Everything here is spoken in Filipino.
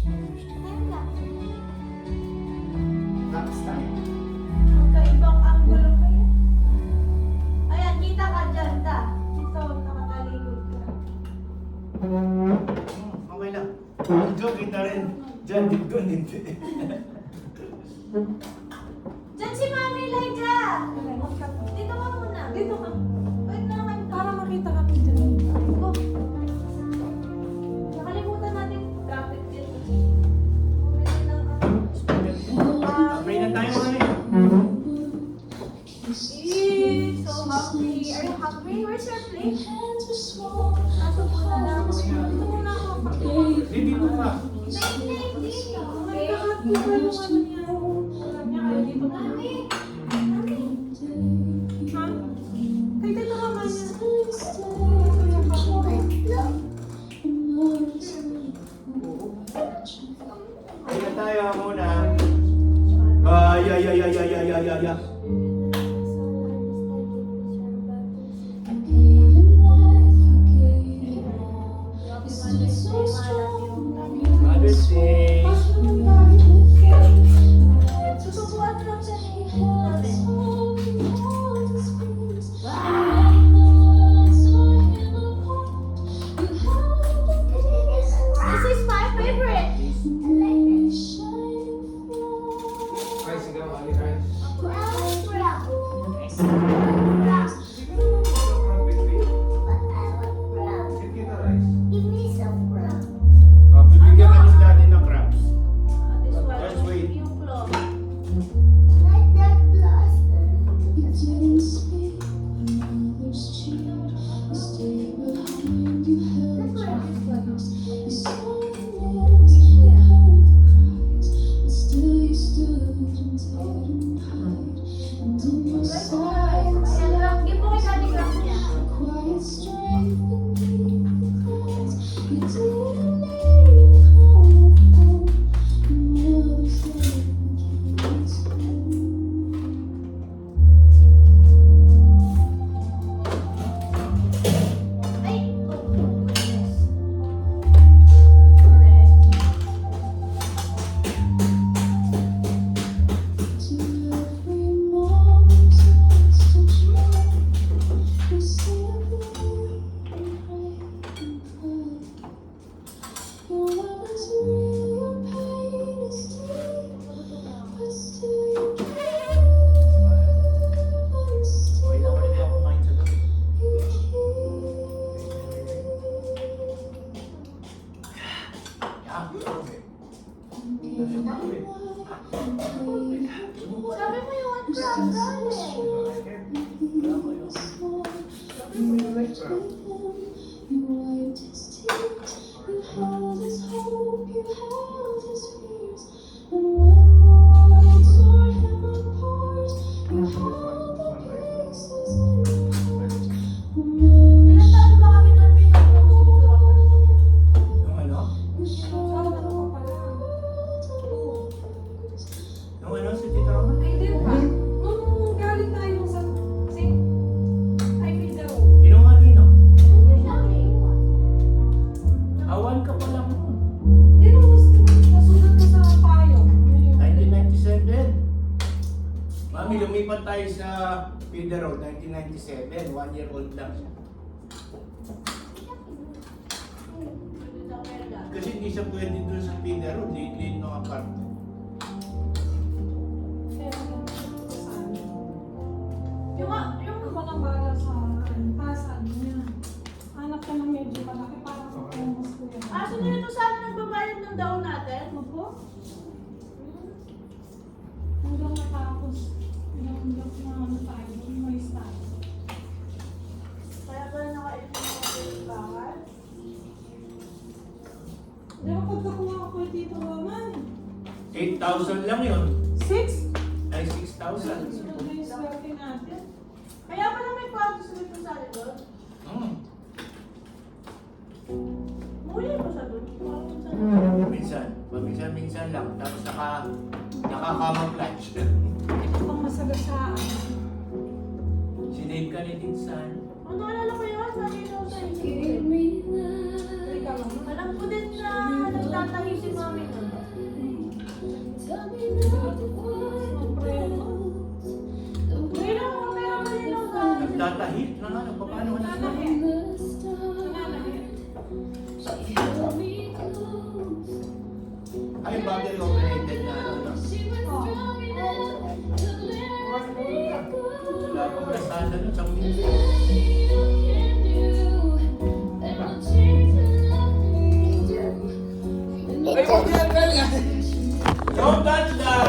Next time. Magkaibang angulo pa yan. Ayan, kita ka dyan, ta. Ito, nakataligod ka. Okay lang. Dito, kita rin. Diyan, dito, dito. Dyan si Mami Lydia! Dito ka muna. Dito ka. Wait na naman. Para makita kami dyan. Oh. Nakalimutan natin graphic dito. Pwede lang Pray na tayo mga rin. So happy. Are you happy? Where's your plate? Nasa muna lang. Dito muna ako. Dito ka. Oh my God. Ano niya? Alam niya kayo dito na. Mami. Ha? Kay Tito Mama niya. Pray na tayo muna. Ay. Mother's Day. Susubuan lang siya ni This is my favorite. Ay, sigaw, Ali, ay. Bibigyan ka ni Daddy ng crabs. This one. Just wait. Yung claw. Ayan lang. Give mo kay Daddy Grab niya. Ay! Oh, goodness. Correct. Okay na, pwede ako kumain sa gabi. Sabi mo yung one crab, Ilan taon ba kami doon pinag-uusap? Yung ano? Yung ano, si Tita Roma? Ay, di ba? Nung galing tayo sa I feel the road. Inuha nino? Yung sabi, Awan ka pa lang. Di nung nasulat ko sa payo. 1997. Mami, lumipat tayo sa Feeder Road, 1997. 1 year old lang siya. Kasi hindi siya pwede doon sa Feeder Road. Late ng apartment. Yung ako nang bala sa pasan niya. Anak ko ng medyo malaki para sa kumus ko yan. Ah, so nito sana nagbabayad ng daon natin? Opo. Hanggang matapos. Hanggang na ano tayo. May start. Kaya pala nakainin ng bawal? Di ba pagkakuha ko kay Tito Roman? 8,000 lang yun. 6? Ay, 6,000. Ano yung swerte natin? Kaya pala may kwarto sa dito sa likod? Muli ko sa doon. Minsan lang. Tapos nakaka-camouflage. Pang masagasaan. Sinave ka ni Tinsan. Ano alala ko yun? Sabi ko sa isip. Ikaw lang. Alam ko din na nagtatahi si mami na. Ay, battery operated na ano, no? Oh. Wala pang kasada nun sa minsan. Don't touch that!